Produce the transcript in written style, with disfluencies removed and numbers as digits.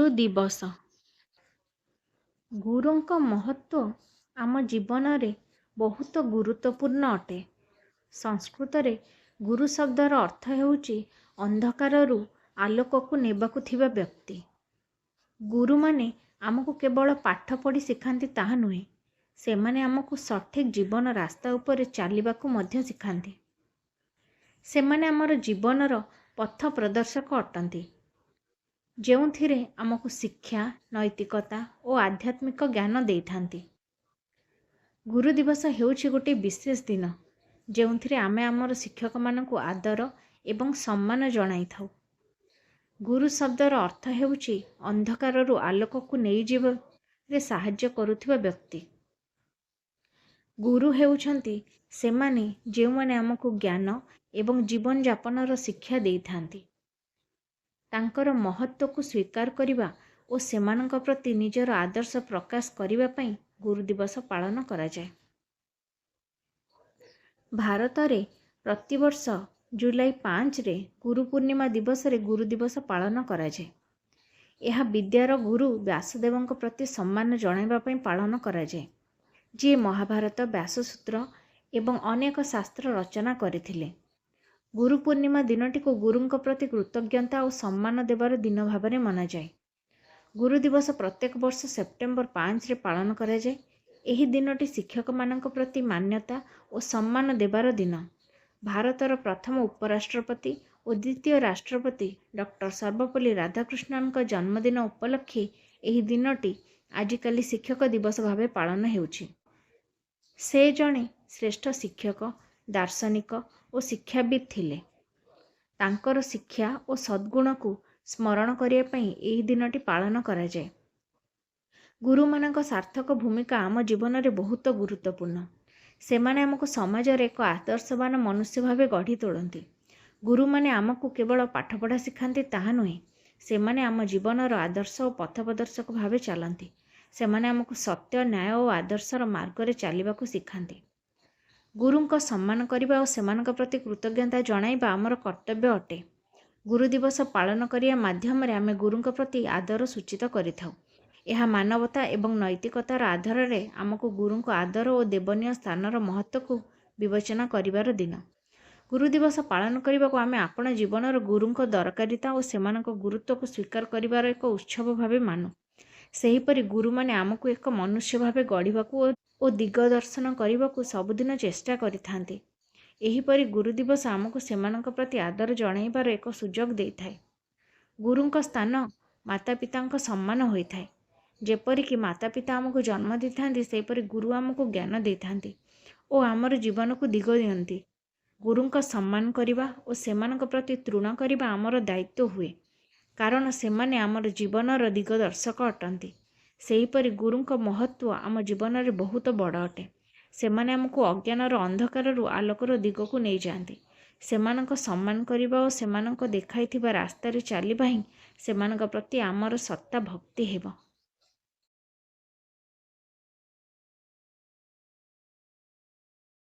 ଗୁରୁ ଦିବସ। ଗୁରୁଙ୍କ ମହତ୍ଵ ଆମ ଜୀବନରେ ବହୁତ ଗୁରୁତ୍ୱପୂର୍ଣ୍ଣ ଅଟେ। ସଂସ୍କୃତରେ ଗୁରୁ ଶବ୍ଦର ଅର୍ଥ ହେଉଛି ଅନ୍ଧକାରରୁ ଆଲୋକକୁ ନେବାକୁ ଥିବା ବ୍ୟକ୍ତି। ଗୁରୁମାନେ ଆମକୁ କେବଳ ପାଠ ପଢ଼ି ଶିଖାନ୍ତି ତାହା ନୁହେଁ, ସେମାନେ ଆମକୁ ସଠିକ୍ ଜୀବନ ରାସ୍ତା ଉପରେ ଚାଲିବାକୁ ମଧ୍ୟ ଶିଖାନ୍ତି। ସେମାନେ ଆମର ଜୀବନର ପଥ ପ୍ରଦର୍ଶକ ଅଟନ୍ତି, ଯେଉଁଥିରେ ଆମକୁ ଶିକ୍ଷା, ନୈତିକତା ଓ ଆଧ୍ୟାତ୍ମିକ ଜ୍ଞାନ ଦେଇଥାନ୍ତି। ଗୁରୁ ଦିବସ ହେଉଛି ଗୋଟିଏ ବିଶେଷ ଦିନ, ଯେଉଁଥିରେ ଆମେ ଆମର ଶିକ୍ଷକମାନଙ୍କୁ ଆଦର ଏବଂ ସମ୍ମାନ ଜଣାଇଥାଉ। ଗୁରୁ ଶବ୍ଦର ଅର୍ଥ ହେଉଛି ଅନ୍ଧକାରରୁ ଆଲୋକକୁ ନେଇଯିବାରେ ସାହାଯ୍ୟ କରୁଥିବା ବ୍ୟକ୍ତି। ଗୁରୁ ହେଉଛନ୍ତି ସେମାନେ ଯେଉଁମାନେ ଆମକୁ ଜ୍ଞାନ ଏବଂ ଜୀବନଯାପନର ଶିକ୍ଷା ଦେଇଥାନ୍ତି। ତାଙ୍କର ମହତ୍ଵକୁ ସ୍ୱୀକାର କରିବା ଓ ସେମାନଙ୍କ ପ୍ରତି ନିଜର ଆଦର୍ଶ ପ୍ରକାଶ କରିବା ପାଇଁ ଗୁରୁ ଦିବସ ପାଳନ କରାଯାଏ। ଭାରତରେ ପ୍ରତିବର୍ଷ ଜୁଲାଇ 5ରେ ଗୁରୁ ପୂର୍ଣ୍ଣିମା ଦିବସରେ ଗୁରୁ ଦିବସ ପାଳନ କରାଯାଏ। ଏହା ବିଦ୍ୟାର ଗୁରୁ ବ୍ୟାସଦେବଙ୍କ ପ୍ରତି ସମ୍ମାନ ଜଣାଇବା ପାଇଁ ପାଳନ କରାଯାଏ, ଯିଏ ମହାଭାରତ, ବ୍ୟାସସୂତ୍ର ଏବଂ ଅନେକ ଶାସ୍ତ୍ର ରଚନା କରିଥିଲେ। ଗୁରୁ ପୂର୍ଣ୍ଣିମା ଦିନଟିକୁ ଗୁରୁଙ୍କ ପ୍ରତି କୃତଜ୍ଞତା ଓ ସମ୍ମାନ ଦେବାର ଦିନ ଭାବରେ ମନାଯାଏ। ଗୁରୁ ଦିବସ ପ୍ରତ୍ୟେକ ବର୍ଷ ସେପ୍ଟେମ୍ବର 5ରେ ପାଳନ କରାଯାଏ। ଏହି ଦିନଟି ଶିକ୍ଷକମାନଙ୍କ ପ୍ରତି ମାନ୍ୟତା ଓ ସମ୍ମାନ ଦେବାର ଦିନ। ଭାରତର ପ୍ରଥମ ଉପରାଷ୍ଟ୍ରପତି ଓ ଦ୍ୱିତୀୟ ରାଷ୍ଟ୍ରପତି ଡକ୍ଟର ସର୍ବପଲ୍ଲୀ ରାଧାକୃଷ୍ଣନଙ୍କ ଜନ୍ମଦିନ ଉପଲକ୍ଷେ ଏହି ଦିନଟି ଆଜିକାଲି ଶିକ୍ଷକ ଦିବସ ଭାବେ ପାଳନ ହେଉଛି। ସେ ଜଣେ ଶ୍ରେଷ୍ଠ ଶିକ୍ଷକ, ଦାର୍ଶନିକ ଓ ଶିକ୍ଷାବିତ୍ ଥିଲେ। ତାଙ୍କର ଶିକ୍ଷା ଓ ସଦ୍ଗୁଣକୁ ସ୍ମରଣ କରିବା ପାଇଁ ଏହି ଦିନଟି ପାଳନ କରାଯାଏ। ଗୁରୁମାନଙ୍କ ସାର୍ଥକ ଭୂମିକା ଆମ ଜୀବନରେ ବହୁତ ଗୁରୁତ୍ୱପୂର୍ଣ୍ଣ। ସେମାନେ ଆମକୁ ସମାଜରେ ଏକ ଆଦର୍ଶବାନ ମନୁଷ୍ୟ ଭାବେ ଗଢ଼ି ତୋଳନ୍ତି। ଗୁରୁମାନେ ଆମକୁ କେବଳ ପାଠପଢ଼ା ଶିଖାନ୍ତି ତାହା ନୁହେଁ, ସେମାନେ ଆମ ଜୀବନର ଆଦର୍ଶ ଓ ପଥପ୍ରଦର୍ଶକ ଭାବେ ଚାଲନ୍ତି। ସେମାନେ ଆମକୁ ସତ୍ୟ, ନ୍ୟାୟ ଓ ଆଦର୍ଶର ମାର୍ଗରେ ଚାଲିବାକୁ ଶିଖାନ୍ତି। ଗୁରୁଙ୍କ ସମ୍ମାନ କରିବା ଓ ସେମାନଙ୍କ ପ୍ରତି କୃତଜ୍ଞତା ଜଣାଇବା ଆମର କର୍ତ୍ତବ୍ୟ ଅଟେ। ଗୁରୁ ଦିବସ ପାଳନ କରିବା ମାଧ୍ୟମରେ ଆମେ ଗୁରୁଙ୍କ ପ୍ରତି ଆଦର ସୂଚିତ କରିଥାଉ। ଏହା ମାନବତା ଏବଂ ନୈତିକତାର ଆଧାରରେ ଆମକୁ ଗୁରୁଙ୍କ ଆଦର ଓ ଦେବନୀୟ ସ୍ଥାନର ମହତ୍ଵକୁ ବିବେଚନା କରିବାର ଦିନ। ଗୁରୁ ଦିବସ ପାଳନ କରିବାକୁ ଆମେ ଆପଣା ଜୀବନର ଗୁରୁଙ୍କ ଦରକାରିତା ଓ ସେମାନଙ୍କ ଗୁରୁତ୍ୱକୁ ସ୍ୱୀକାର କରିବାର ଏକ ଉତ୍ସବ ଭାବେ ମାନୁ। ସେହିପରି ଗୁରୁମାନେ ଆମକୁ ଏକ ମନୁଷ୍ୟ ଭାବେ ଗଢ଼ିବାକୁ ଓ ଦିଗଦର୍ଶନ କରିବାକୁ ସବୁଦିନ ଚେଷ୍ଟା କରିଥାନ୍ତି। ଏହିପରି ଗୁରୁ ଦିବସ ଆମକୁ ସେମାନଙ୍କ ପ୍ରତି ଆଦର ଜଣାଇବାର ଏକ ସୁଯୋଗ ଦେଇଥାଏ। ଗୁରୁଙ୍କ ସ୍ଥାନ ମାତାପିତାଙ୍କ ସମାନ ହୋଇଥାଏ। ଯେପରିକି ମାତାପିତା ଆମକୁ ଜନ୍ମ ଦେଇଥାନ୍ତି, ସେହିପରି ଗୁରୁ ଆମକୁ ଜ୍ଞାନ ଦେଇଥାନ୍ତି ଓ ଆମର ଜୀବନକୁ ଦିଗ ଦିଅନ୍ତି। ଗୁରୁଙ୍କ ସମ୍ମାନ କରିବା ଓ ସେମାନଙ୍କ ପ୍ରତି ତୃଣ କରିବା ଆମର ଦାୟିତ୍ୱ ହୁଏ, କାରଣ ସେମାନେ ଆମର ଜୀବନର ଦିଗଦର୍ଶକ ଅଟନ୍ତି। ସେହିପରି ଗୁରୁଙ୍କ ମହତ୍ଵ ଆମ ଜୀବନରେ ବହୁତ ବଡ଼ ଅଟେ। ସେମାନେ ଆମକୁ ଅଜ୍ଞାନର ଅନ୍ଧକାରରୁ ଆଲୋକର ଦିଗକୁ ନେଇଯାଆନ୍ତି। ସେମାନଙ୍କ ସମ୍ମାନ କରିବା ଓ ସେମାନଙ୍କ ଦେଖାଇଥିବା ରାସ୍ତାରେ ଚାଲିବା ହିଁ ସେମାନଙ୍କ ପ୍ରତି ଆମର ସତ୍ତା ଭକ୍ତି ହେବ।